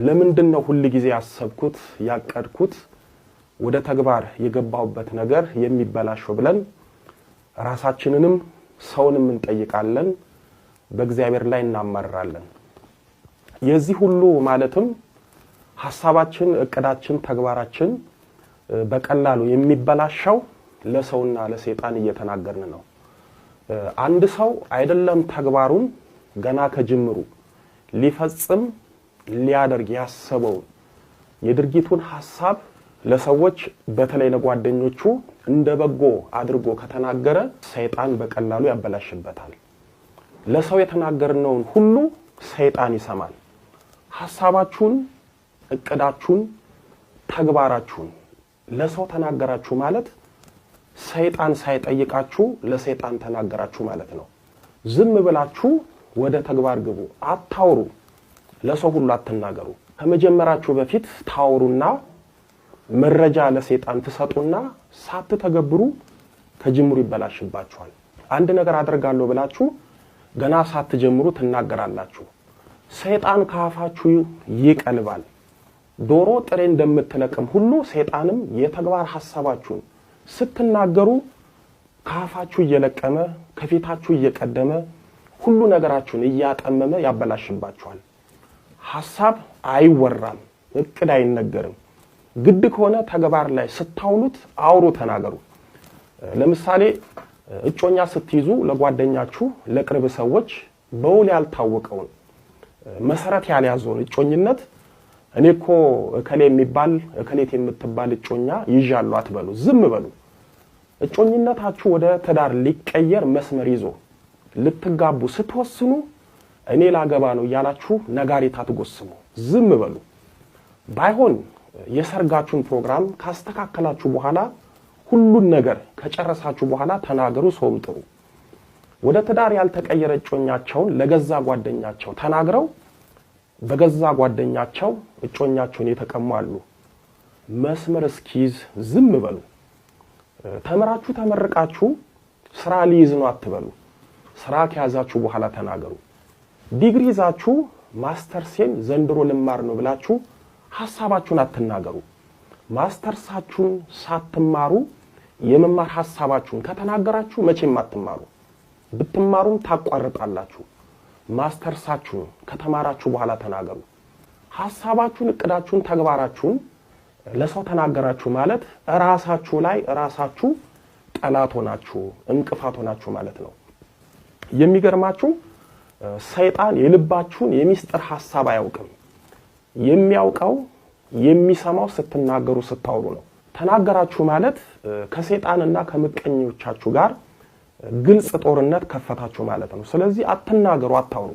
ለምንድነው ሁሉ ጊዜ ያሰብኩት ያቀድኩት ወደ ተግባር የገባውበት ነገር የሚበላሽው ብለን ራሳችንንም ሰውንም እንጠይቃለን በእግዚአብሔር ላይ እናማራለን የዚህ ሁሉ ማለትም ሐሳባችን እቅዳችን ተግባራችን በቀላሉ የሚበላሽው ለሰውና ለሰይጣን እየተናገርን ነው አንድ ሰው አይደለም ተግባሩን ገና ከጅምሩ ሊፈጽም ሊያደርግ ያሰበው የድርጊቱን ሐሳብ ለሰዎች በተለይ ለጓደኞቹ እንደበጎ አድርጎ ከተናገረ ሰይጣን በቀላሉ ያበላሽበታል ለሰው የተናገርነው ሁሉ ሰይጣን ይሰማል ሐሳባችሁን እቅዳችሁን ተግባራችሁን ለሰው ተናገራችሁ ማለት ሰይጣን ሳይጠይቃችሁ ለሰይጣን ተናገራችሁ ማለት ነው ዝም ብላችሁ ወደ ተግባር ግቡ አታውሩ ለሰው ሁሉ አትናገሩ ከመጀመራችሁ በፊት ታውሩና መረጃ ለሰይጣን ተሰጡና ሳትተገብሩ ከጅምሩ ይበላሽባችኋል አንድ ነገር አድርጋለሁ ብላችሁ ገና ሳትጀምሩ ተናገራላችሁ ሰይጣን ካፋችሁ ይቀልባል ዶሮ ጥሬ እንደምትለቅም ሁሉ ሰይጣንም የተግባር ሐሳባችሁን ስትናገሩ ካፋችሁ እየለቀመ ከፊታችሁ እየቀደመ ሁሉ ነገራችሁን እያጠመመ ያበላሽባችኋል ሐሳብ አይወራም እቅድ አይነገርም ግድ ከሆነ ተግባር ላይ ስታውሉት አውሩ ተናገሩ ለምሳሌ እጮኛ ስትይዙ ለጓደኛችሁ ለቅርብ ሰዎች በውል ያልታወቀው መሰረት ያልያዘው እጮኝነት እኔኮ እከሌ የሚባል እከሌት የምትባል እጮኛ ይዣሉ አትበሉ ዝም በሉ እጮኝነታችሁ ወደ ተዳር ሊቀየር መስመር ይዞ ልትጋቡ ስትወስኑ እኔ ላገባ ነው ያላችሁ ነጋሪት አትጎስሙ ዝም በሉ ባይሆን የሰርጋችሁን ፕሮግራም ካስተካከላችሁ በኋላ ሁሉን ነገር ከጨረሳችሁ በኋላ ተናገሩ ሰውም ጥሩ ወደ ተዳር ያልተቀየረ እጮኛቸውን ለገዛ ጓደኛቸው ተናግረው በገዛ ጓደኛቸው እጮኛቸውን የተቀማሉ መስመር እስኪዝ ዝም በሉ ተመራችሁ ተመርቃችሁ ስራ ሊይዝ ነው አትበሉ ስራ ከያዛችሁ በኋላ ተናገሩ ዲግሪ ይዛችሁ ማስተርሴን ዘንድሮ ልማር ነው ብላችሁ ሐሳባችሁን አትናገሩ ማስተርሳችሁን ሳትማሩ የመማር ሐሳባችሁን ከተናገራችሁ መቼም አትማሩ ብትማሩም ታቋርጣላችሁ ማስተርሳችሁን ከተማራችሁ በኋላ ተናገሩ ሐሳባችሁን እቅዳችሁን ተግባራችሁን ለሰው ተናገራችሁ ማለት ራሳችሁ ላይ ራሳችሁ ጠላት ሆናችሁ እንቅፋት ሆናችሁ ማለት ነው የሚገርማችሁ ሰይጣን የልባችሁን የሚስጥር ሐሳብ አያውቅም የሚያውቀው የሚሰማው ስትናገሩ ስታውሩ ነው ተናገራችሁ ማለት ከሰይጣንና ከምቀኞቻችሁ ጋር ግልጽ ጦርነት ከፈታችሁ ማለት ነው ስለዚህ አትናገሩ አታውሩ